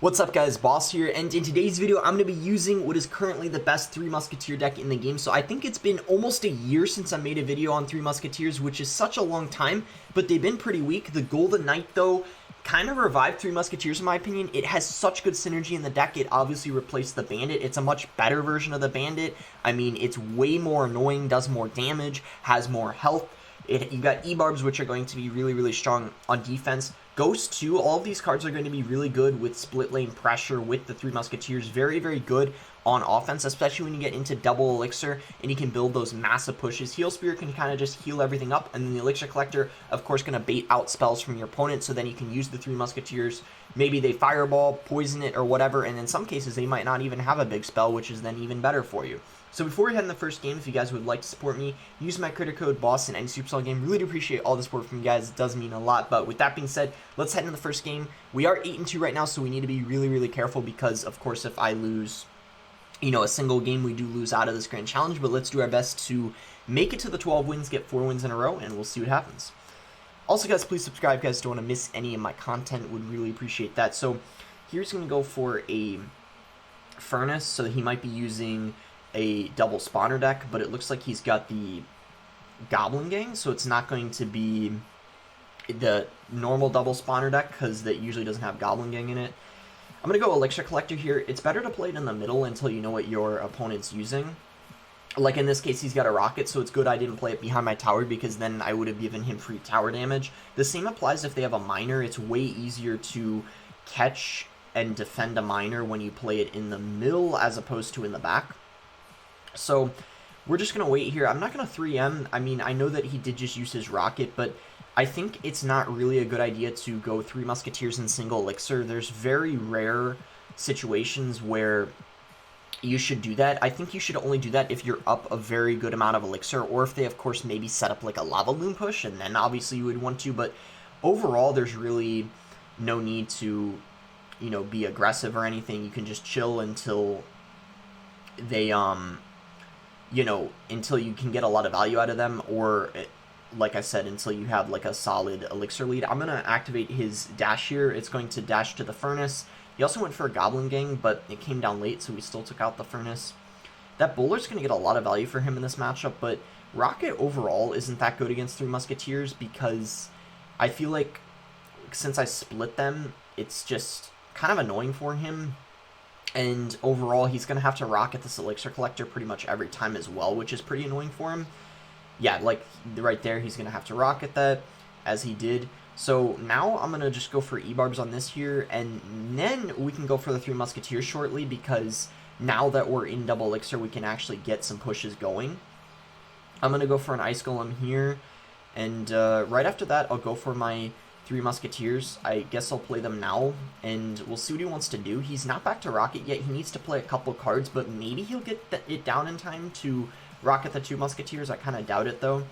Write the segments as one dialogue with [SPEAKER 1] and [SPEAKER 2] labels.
[SPEAKER 1] What's up guys, Boss here, and in today's video I'm going to be using what is currently the best Three Musketeer deck in the game. So I think it's been almost a year since I made a video on Three Musketeers, which is such a long time, but they've been pretty weak. The Golden Knight though kind of revived Three Musketeers in my opinion. It has such good synergy in the deck. It obviously replaced the Bandit. It's a much better version of the Bandit. I mean, it's way more annoying, does more damage, has more health. You got E-Barbs, which are going to be really strong on defense. Ghost too, all of these cards are going to be really good with split lane pressure with the Three Musketeers. Very good on offense, especially when you get into double Elixir and you can build those massive pushes. Heal Spear can kind of just heal everything up, and then the Elixir Collector, of course, going to bait out spells from your opponent, so then you can use the Three Musketeers. Maybe they Fireball, poison it, or whatever, and in some cases they might not even have a big spell, which is then even better for you. So before we head in the first game, if you guys would like to support me, use my credit code BOSS in any Supercell game. Really do appreciate all the support from you guys. It does mean a lot. But with that being said, let's head into the first game. We are 8-2 right now, so we need to be really careful because, of course, if I lose, a single game, we do lose out of this grand challenge. But let's do our best to make it to the 12 wins, get 4 wins in a row, and we'll see what happens. Also, guys, please subscribe, guys. Don't want to miss any of my content. Would really appreciate that. So here's going to go for a Furnace, so that he might be using a double spawner deck, but it looks like he's got the Goblin Gang, so it's not going to be the normal double spawner deck because that usually doesn't have Goblin Gang in it. I'm going to go Elixir Collector here. It's better to play it in the middle until you know what your opponent's using. Like in this case, he's got a Rocket, so it's good I didn't play it behind my tower because then I would have given him free tower damage. The same applies if they have a Miner. It's way easier to catch and defend a Miner when you play it in the middle as opposed to in the back. So we're just going to wait here. I'm not going to 3M. I mean, I know that he did just use his Rocket, but I think it's not really a good idea to go Three Musketeers in single Elixir. There's very rare situations where you should do that. I think you should only do that if you're up a very good amount of Elixir, or if they, of course, maybe set up like a Lava Loon push, and then obviously you would want to. But overall, there's really no need to, be aggressive or anything. You can just chill until they, until you can get a lot of value out of them, or like I said, until you have like a solid Elixir lead. I'm going to activate his dash here. It's going to dash to the Furnace. He also went for a Goblin Gang, but it came down late, so we still took out the Furnace. That Bowler's going to get a lot of value for him in this matchup, but Rocket overall isn't that good against Three Musketeers because I feel like since I split them, it's just kind of annoying for him. And overall, he's going to have to Rocket this Elixir Collector pretty much every time as well, which is pretty annoying for him. Yeah, like right there, he's going to have to Rocket that, as he did. So now I'm going to just go for E-Barbs on this here, and then we can go for the Three Musketeers shortly, because now that we're in double Elixir, we can actually get some pushes going. I'm going to go for an Ice Golem here, and right after that, I'll go for my Three Musketeers. I guess I'll play them now, and we'll see what he wants to do. He's not back to Rocket yet. He needs to play a couple cards, but maybe he'll get it down in time to Rocket the Two Musketeers. I kind of doubt it, though.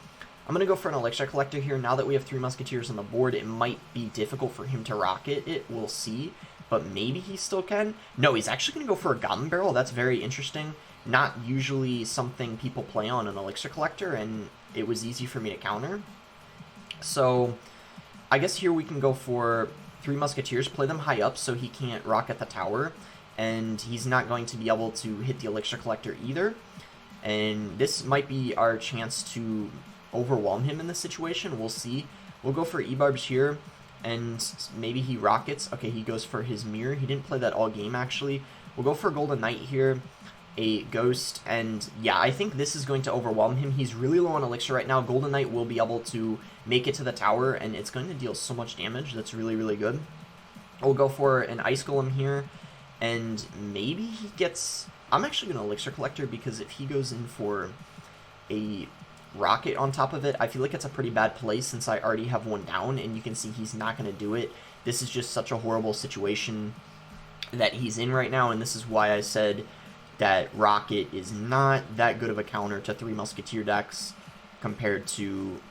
[SPEAKER 1] I'm going to go for an Elixir Collector here. Now that we have Three Musketeers on the board, it might be difficult for him to Rocket it. We'll see, but maybe he still can. No, he's actually going to go for a Goblin Barrel. That's very interesting. Not usually something people play on an Elixir Collector, and it was easy for me to counter. So I guess here we can go for Three Musketeers, play them high up so he can't Rocket the tower, and he's not going to be able to hit the Elixir Collector either. And this might be our chance to overwhelm him in this situation. We'll see. We'll go for E-Barbs here, and maybe he Rockets. Okay, he goes for his Mirror. He didn't play that all game, actually. We'll go for Golden Knight here, a Ghost, and yeah, I think this is going to overwhelm him. He's really low on Elixir right now. Golden Knight will be able to make it to the tower, and it's going to deal so much damage. That's really good. We'll go for an Ice Golem here, and maybe he gets... I'm actually going to Elixir Collector, because if he goes in for a Rocket on top of it, I feel like it's a pretty bad play since I already have one down, and you can see he's not going to do it. This is just such a horrible situation that he's in right now, and this is why I said that Rocket is not that good of a counter to Three Musketeer decks compared to,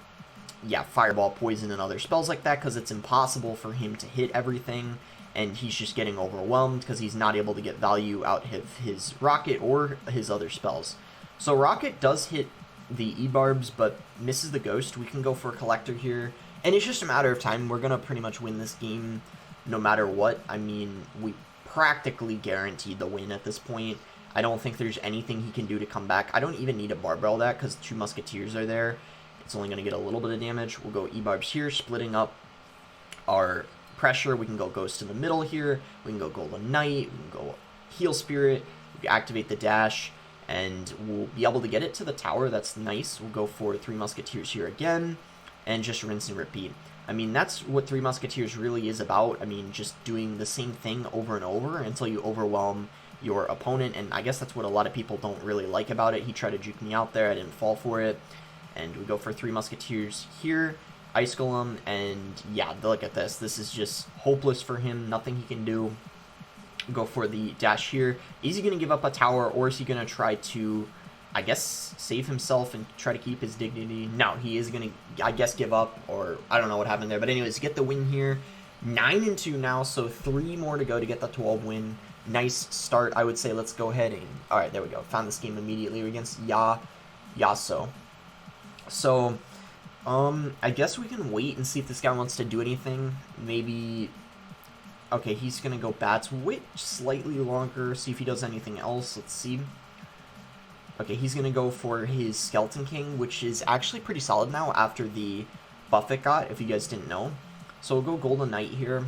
[SPEAKER 1] yeah, Fireball, Poison, and other spells like that, because it's impossible for him to hit everything, and he's just getting overwhelmed because he's not able to get value out of his Rocket or his other spells. So Rocket does hit the E-Barbs, but misses the Ghost. We can go for a Collector here, and it's just a matter of time. We're going to pretty much win this game no matter what. I mean, we practically guaranteed the win at this point. I don't think there's anything he can do to come back. I don't even need a barbell that because 2 musketeers are there. It's only going to get a little bit of damage. We'll go E-barbs here, splitting up our pressure. We can go Ghost in the middle here. We can go Golden Knight. We can go Heal Spirit. We activate the dash, and we'll be able to get it to the tower. That's nice. We'll go for 3 musketeers here again, and just rinse and repeat. I mean, that's what 3 musketeers really is about. I mean, just doing the same thing over and over until you overwhelm your opponent, and I guess that's what a lot of people don't really like about it. He tried to juke me out there. I didn't fall for it. And we go for 3 musketeers here, Ice Golem, and yeah, look at this. This is just hopeless for him. Nothing he can do. Go for the dash here. Is he going to give up a tower, or is he going to try to, I guess, save himself and try to keep his dignity? No, he is going to, I guess, give up, or I don't know what happened there. But anyways, get the win here. 9-2 now, so 3 more to go to get the 12 win. Nice start, I would say. Let's go ahead and, all right, there we go. Found this game immediately against Yasuo. So, I guess we can wait and see if this guy wants to do anything. Maybe, okay, he's going to go Bats, wait slightly longer, see if he does anything else. Let's see. Okay, he's going to go for his Skeleton King, which is actually pretty solid now after the buff it got, if you guys didn't know. So we'll go Golden Knight here.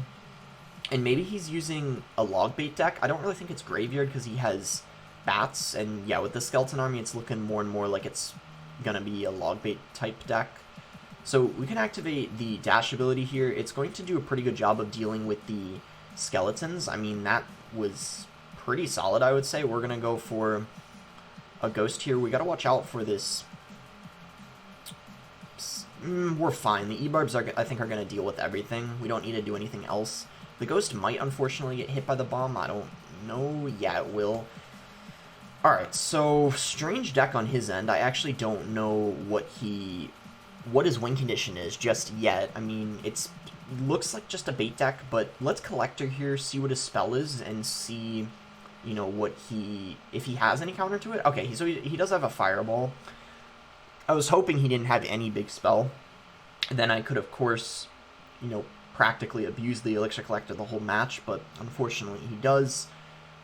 [SPEAKER 1] And maybe he's using a log bait deck. I don't really think it's Graveyard because he has Bats. And yeah, with the Skeleton Army, it's looking more and more like it's going to be a log bait type deck. So we can activate the dash ability here. It's going to do a pretty good job of dealing with the skeletons. I mean, that was pretty solid, I would say. We're going to go for a Ghost here. We got to watch out for this. We're fine. The E-barbs, I think, are going to deal with everything. We don't need to do anything else. The Ghost might, unfortunately, get hit by the bomb. I don't know. Yeah, it will. Alright, so strange deck on his end. I actually don't know what his win condition is just yet. I mean, it looks like just a bait deck, but let's Collector here, see what his spell is, and see, you know, if he has any counter to it. Okay, so he does have a Fireball. I was hoping he didn't have any big spell. And then I could, of course, you know, practically abuse the Elixir Collector the whole match, but unfortunately he does.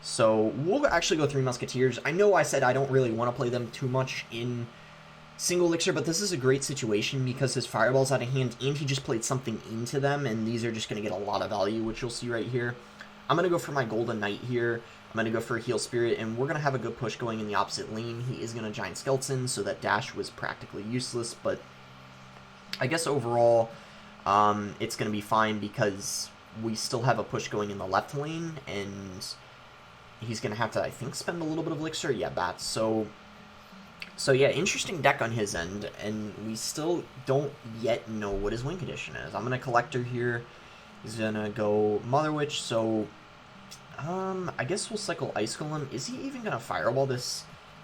[SPEAKER 1] So we'll actually go 3 Musketeers. I know I said I don't really want to play them too much in single Elixir, but this is a great situation because his Fireball's out of hand and he just played something into them, and these are just going to get a lot of value, which you'll see right here. I'm going to go for my Golden Knight here. I'm going to go for a Heal Spirit, and we're going to have a good push going in the opposite lane. He is going to Giant Skeleton, so that dash was practically useless, but I guess overall it's going to be fine because we still have a push going in the left lane, and he's going to have to, I think, spend a little bit of Elixir. Yeah, Bats. So yeah, interesting deck on his end, and we still don't yet know what his win condition is. I'm going to Collector here. He's going to go Mother Witch, so I guess we'll cycle Ice Golem. Is he even going to Fireball this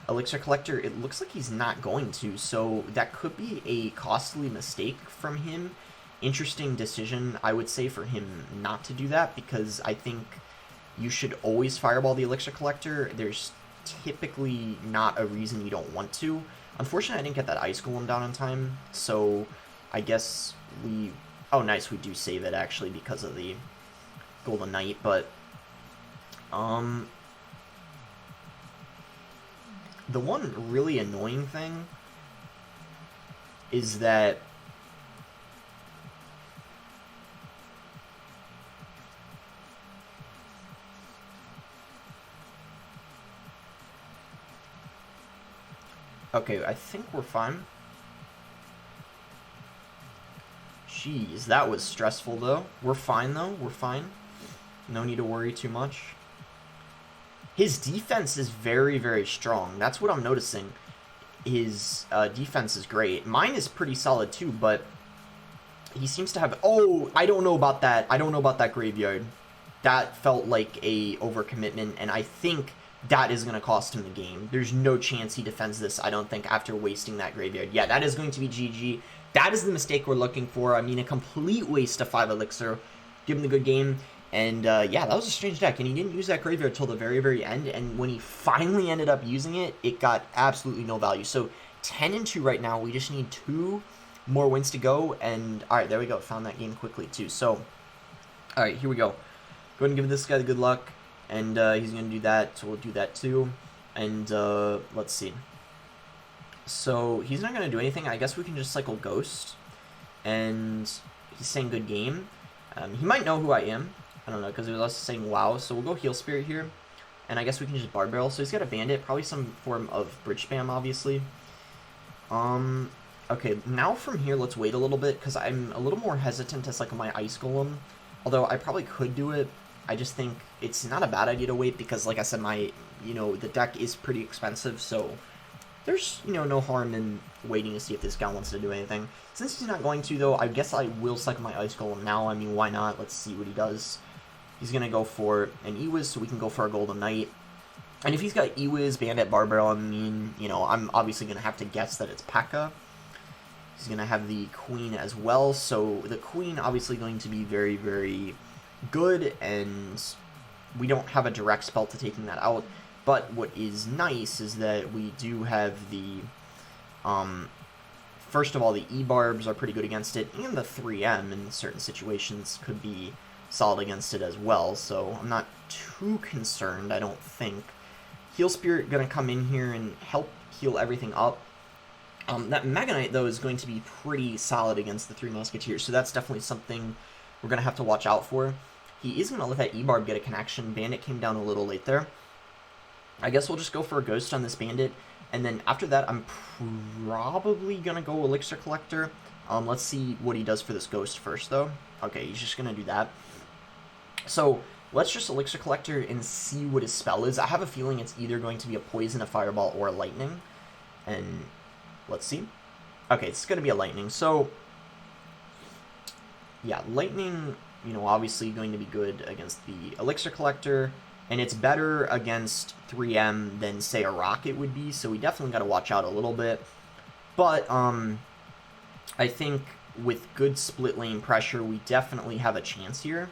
[SPEAKER 1] Elixir Collector? It looks like he's not going to, so that could be a costly mistake from him. Interesting decision, I would say, for him not to do that, because I think you should always Fireball the Elixir Collector. There's typically not a reason you don't want to. Unfortunately, I didn't get that Ice Golem down in time, so I guess we... Oh, nice, we do save it, actually, because of the Golden Knight, but... The one really annoying thing is that okay, I think we're fine. Jeez, that was stressful, though. We're fine, though. We're fine. No need to worry too much. His defense is very, very strong. That's what I'm noticing. His defense is great. Mine is pretty solid, too, but he seems to have... Oh, I don't know about that. I don't know about that Graveyard. That felt like a overcommitment, and I think that is going to cost him the game. There's no chance he defends this, I don't think, after wasting that Graveyard. Yeah, that is going to be GG. That is the mistake we're looking for. I mean, a complete waste of 5 Elixir. Give him the good game. And, yeah, that was a strange deck. And he didn't use that Graveyard till the very, very end. And when he finally ended up using it, it got absolutely no value. So, 10-2 right now. We just need 2 more wins to go. And, alright, there we go. Found that game quickly, too. So, alright, here we go. Go ahead and give this guy the good luck. And he's going to do that, so we'll do that too. And let's see. So he's not going to do anything. I guess we can just cycle Ghost. And he's saying good game. He might know who I am. I don't know, because he was also saying wow. So we'll go Heal Spirit here. And I guess we can just Barb Barrel. So he's got a Bandit. Probably some form of Bridge Spam, obviously. Okay, now from here, let's wait a little bit. Because I'm a little more hesitant to cycle my Ice Golem. Although I probably could do it. I just think it's not a bad idea to wait. Because, like I said, the deck is pretty expensive. So there's, no harm in waiting to see if this guy wants to do anything. Since he's not going to, though, I guess I will cycle my Ice Golem now. I mean, why not? Let's see what he does. He's going to go for an Ewiz, so we can go for a Golden Knight. And if he's got Ewiz, Bandit, Barb Barrel, I mean, I'm obviously going to have to guess that it's P.E.K.K.A. He's going to have the Queen as well, so the Queen obviously going to be very, very good, and we don't have a direct spell to taking that out. But what is nice is that we do have the, first of all, the E-Barbs are pretty good against it, and the 3M in certain situations could be solid against it as well, so I'm not too concerned, I don't think. Heal Spirit going to come in here and help heal everything up. That Mega Knight, though, is going to be pretty solid against the 3 Musketeers, so that's definitely something we're going to have to watch out for. He is going to let that E-Barb get a connection. Bandit came down a little late there. I guess we'll just go for a Ghost on this Bandit, and then after that, I'm probably going to go Elixir Collector. Let's see what he does for this Ghost first, though. Okay, he's just going to do that. So, let's just Elixir Collector and see what his spell is. I have a feeling it's either going to be a Poison, a Fireball, or a Lightning. And let's see. Okay, it's going to be a Lightning. So, yeah, Lightning, obviously going to be good against the Elixir Collector. And it's better against 3M than, say, a Rocket would be. So we definitely got to watch out a little bit. But, I think with good split lane pressure, we definitely have a chance here.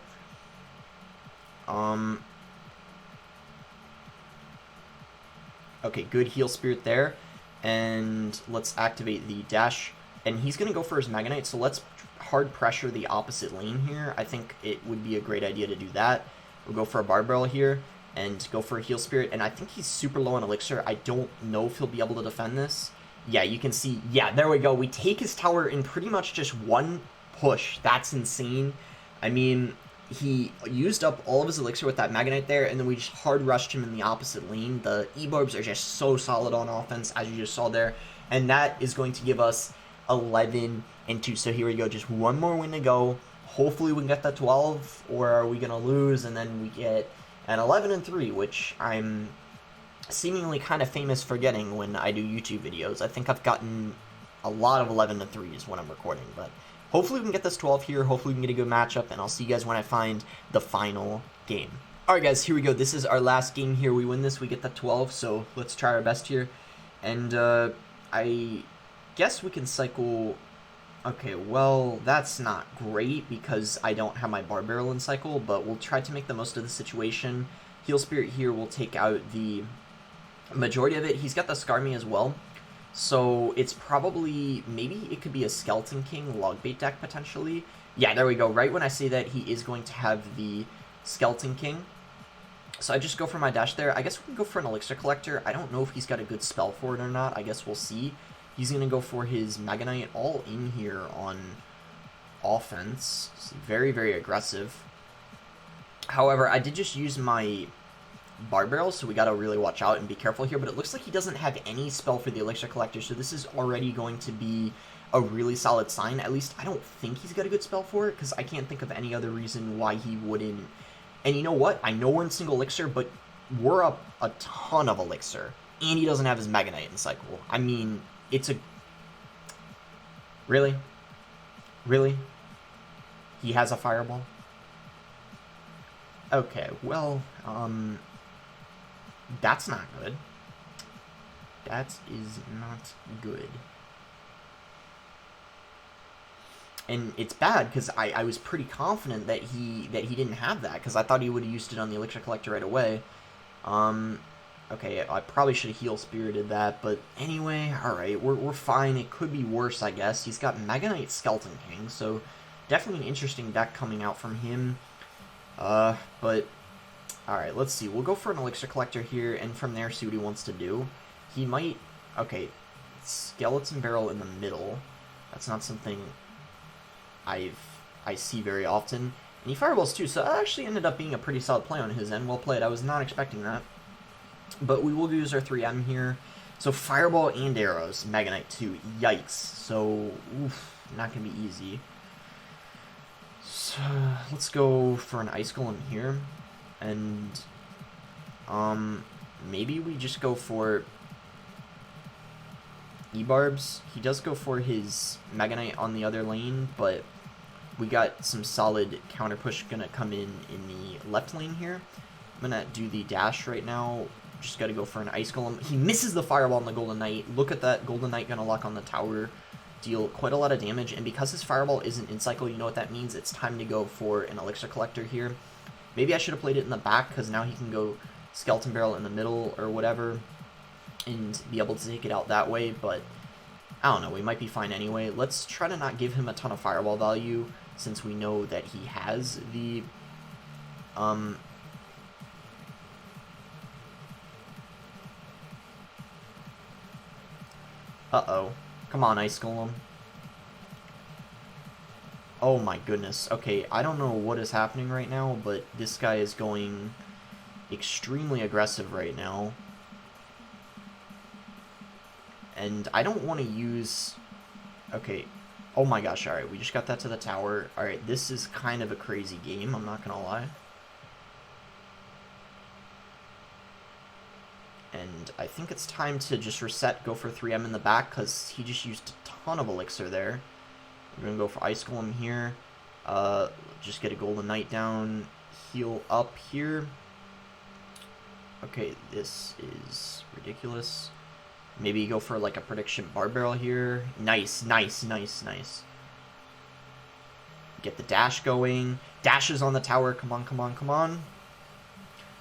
[SPEAKER 1] Okay, good Heal Spirit there. And let's activate the dash. And he's going to go for his Mega Knight, so let's hard pressure the opposite lane here. I think it would be a great idea to do that. We'll go for a Barb Barrel here and go for a Heal Spirit. And I think he's super low on Elixir. I don't know if he'll be able to defend this. Yeah, you can see. Yeah, there we go. We take his tower in pretty much just one push. That's insane. I mean, he used up all of his Elixir with that Mega Knight there, and then we just hard rushed him in the opposite lane. The E-Barbs are just so solid on offense, as you just saw there. And that is going to give us 11 and 2. So here we go. Just one more win to go. Hopefully we can get that 12, or are we going to lose and then we get an 11 and 3, which I'm seemingly kind of famous for getting when I do YouTube videos. I think I've gotten a lot of 11 and 3s when I'm recording, but hopefully we can get this 12 here. Hopefully we can get a good matchup, and I'll see you guys when I find the final game. Alright guys, here we go. This is our last game here. We win this, we get that 12, so let's try our best here. And I guess we can cycle. Okay, well, that's not great because I don't have my Barb Barrel in cycle, but we'll try to make the most of the situation. Heal Spirit here will take out the majority of it. He's got the Scar Me as well, so it's probably, maybe it could be a Skeleton King Logbait deck potentially. Yeah, there we go. Right when I say that, he is going to have the Skeleton King. So I just go for my dash there. I guess we can go for an Elixir Collector. I don't know if he's got a good spell for it or not. I guess we'll see. He's going to go for his Mega Knight all in here on offense. It's very, very aggressive. However, I did just use my Barb Barrel, so we got to really watch out and be careful here. But it looks like he doesn't have any spell for the Elixir Collector, so this is already going to be a really solid sign. At least I don't think he's got a good spell for it, because I can't think of any other reason why he wouldn't. And you know what? I know we're in single Elixir, but we're up a ton of Elixir. And he doesn't have his Mega Knight in cycle. I mean, it's a... Really? Really? He has a Fireball? Okay, well, that's not good. That is not good. And it's bad because I was pretty confident that he didn't have that, because I thought he would have used it on the Elixir Collector right away. Okay, I probably should have Heal Spirited that, but anyway, alright, we're fine. It could be worse, I guess. He's got Mega Knight Skeleton King, so definitely an interesting deck coming out from him. But Alright, let's see. We'll go for an Elixir Collector here, and from there see what he wants to do. He might... Okay, Skeleton Barrel in the middle. That's not something I see very often. And he fireballs too, so that actually ended up being a pretty solid play on his end. Well played. I was not expecting that. But we will use our 3M here. So Fireball and Arrows. Mega Knight 2. Yikes. So, oof, not going to be easy. So, let's go for an Ice Golem here. And, maybe we just go for E-Barbs. He does go for his Mega Knight on the other lane, but we got some solid counter push gonna come in the left lane here. I'm gonna do the dash right now. Just gotta go for an Ice Golem. He misses the Fireball on the Golden Knight. Look at that. Golden Knight gonna lock on the tower. Deal quite a lot of damage, and because his Fireball isn't in cycle, you know what that means? It's time to go for an Elixir Collector here. Maybe I should have played it in the back, because now he can go Skeleton Barrel in the middle or whatever and be able to take it out that way, but I don't know, we might be fine anyway. Let's try to not give him a ton of Fireball value, since we know that he has the, uh-oh. Come on, Ice Golem. Oh my goodness. Okay, I don't know what is happening right now, but this guy is going extremely aggressive right now. And I don't want to use... Okay. Oh my gosh, alright, we just got that to the tower. Alright, this is kind of a crazy game, I'm not gonna lie. And I think it's time to just reset, go for 3M in the back, because he just used a ton of Elixir there. We're going to go for Ice Golem here. Just get a Golden Knight down. Heal up here. Okay, this is ridiculous. Maybe go for like a prediction Bar Barrel here. Nice, nice, nice, nice. Get the dash going. Dash is on the tower. Come on, come on, come on.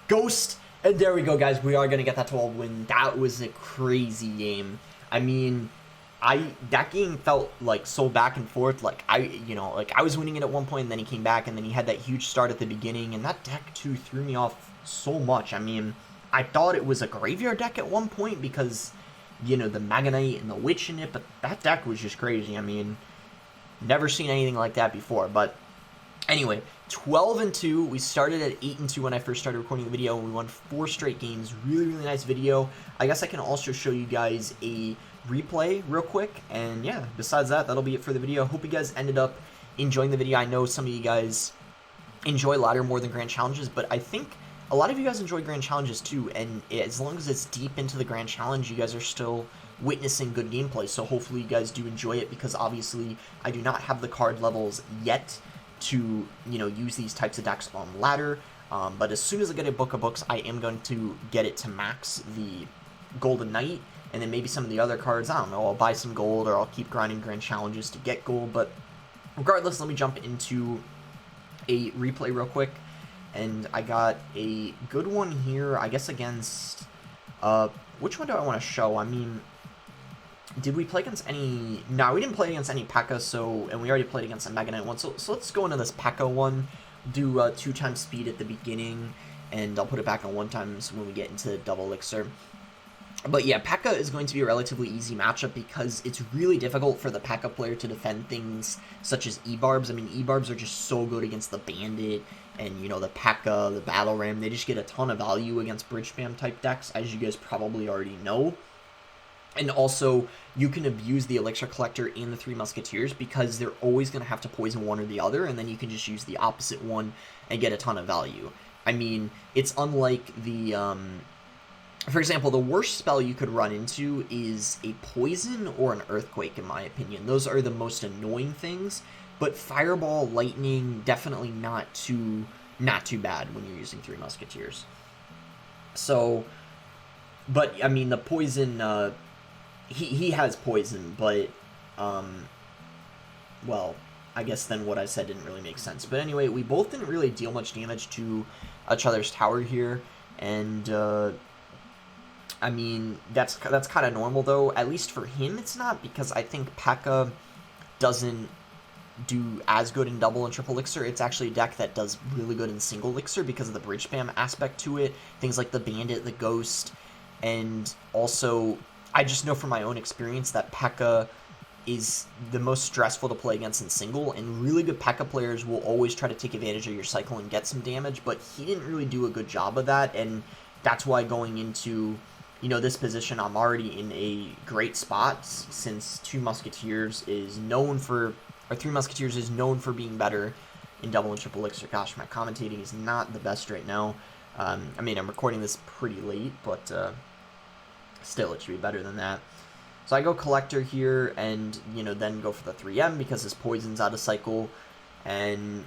[SPEAKER 1] Ghost! And there we go, guys. We are going to get that 12 win. That was a crazy game. I mean... that game felt like so back and forth. Like I was winning it at one point, and then he came back, and then he had that huge start at the beginning, and that deck too threw me off so much. I mean, I thought it was a graveyard deck at one point because, you know, the Mega Knight and the Witch in it, but that deck was just crazy. I mean, never seen anything like that before. But anyway, 12-2. We started at 8-2 when I first started recording the video, and we won 4 straight games. Really, really nice video. I guess I can also show you guys a replay real quick, and yeah, besides that, that'll be it for the video. Hope you guys ended up enjoying the video. I know some of you guys enjoy ladder more than grand challenges, but I think a lot of you guys enjoy grand challenges too, and as long as it's deep into the grand challenge, you guys are still witnessing good gameplay, so hopefully you guys do enjoy it, because obviously I do not have the card levels yet to, you know, use these types of decks on ladder, but as soon as I get a book of books, I am going to get it to max the Golden Knight, and then maybe some of the other cards, I don't know, I'll buy some gold, or I'll keep grinding grand challenges to get gold, but regardless, let me jump into a replay real quick, and I got a good one here, I guess against, which one do I want to show? I mean, did we play against any, no, we didn't play against any P.E.K.K.A, so, and we already played against a Mega Knight one, so let's go into this P.E.K.K.A one, do 2 times speed at the beginning, and I'll put it back on 1 times when we get into double elixir. But yeah, P.E.K.K.A is going to be a relatively easy matchup because it's really difficult for the P.E.K.K.A player to defend things such as E-Barbs. I mean, E-Barbs are just so good against the Bandit and, you know, the P.E.K.K.A, the Battle Ram. They just get a ton of value against Bridge Spam type decks, as you guys probably already know. And also, you can abuse the Elixir Collector and the 3 Musketeers because they're always going to have to poison one or the other, and then you can just use the opposite one and get a ton of value. I mean, it's unlike the... For example, the worst spell you could run into is a Poison or an Earthquake, in my opinion. Those are the most annoying things, but Fireball, Lightning, definitely not too bad when you're using 3 Musketeers. So, but, I mean, the Poison, he has Poison, but, well, I guess then what I said didn't really make sense. But anyway, we both didn't really deal much damage to each other's tower here, and, I mean, that's kind of normal, though. At least for him, it's not, because I think P.E.K.K.A doesn't do as good in double and triple elixir. It's actually a deck that does really good in single elixir because of the bridge spam aspect to it. Things like the bandit, the ghost, and also I just know from my own experience that P.E.K.K.A. is the most stressful to play against in single, and really good P.E.K.K.A. players will always try to take advantage of your cycle and get some damage, but he didn't really do a good job of that, and that's why going into, you know, this position, I'm already in a great spot, since Three Musketeers is known for being better in double and triple elixir. Gosh, my commentating is not the best right now. I mean, I'm recording this pretty late, but still, it should be better than that. So I go Collector here, and, you know, then go for the 3M because his Poison's out of cycle, and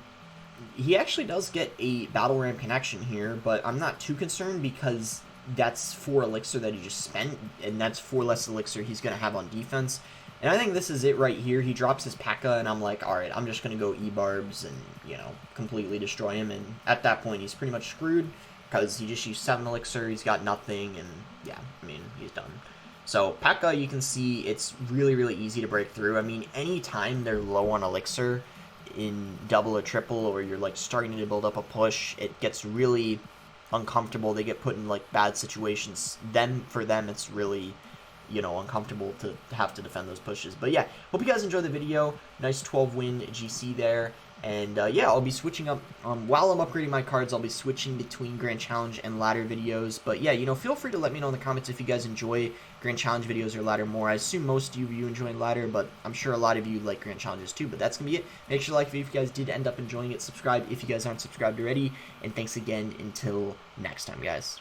[SPEAKER 1] he actually does get a Battle Ram connection here, but I'm not too concerned because that's 4 elixir that he just spent, and that's 4 less elixir he's going to have on defense. And I think this is it right here. He drops his P.E.K.K.A., and I'm like, alright, I'm just going to go E-Barbs and, you know, completely destroy him, and at that point he's pretty much screwed because he just used 7 elixir, he's got nothing, and yeah, I mean, he's done. So, P.E.K.K.A., you can see it's really, really easy to break through. I mean, anytime they're low on elixir in double or triple, or you're, like, starting to build up a push, it gets really uncomfortable. They get put in, like, bad situations. Then, for them, it's really, you know, uncomfortable to have to defend those pushes. But, yeah, hope you guys enjoyed the video. Nice 12-win GC there. And, yeah, I'll be switching up, while I'm upgrading my cards, I'll be switching between Grand Challenge and ladder videos. But, yeah, you know, feel free to let me know in the comments if you guys enjoy Grand Challenge videos or ladder more. I assume most of you enjoy ladder, but I'm sure a lot of you like Grand Challenges too. But that's going to be it. Make sure to like the video if you guys did end up enjoying it. Subscribe if you guys aren't subscribed already. And thanks again until next time, guys.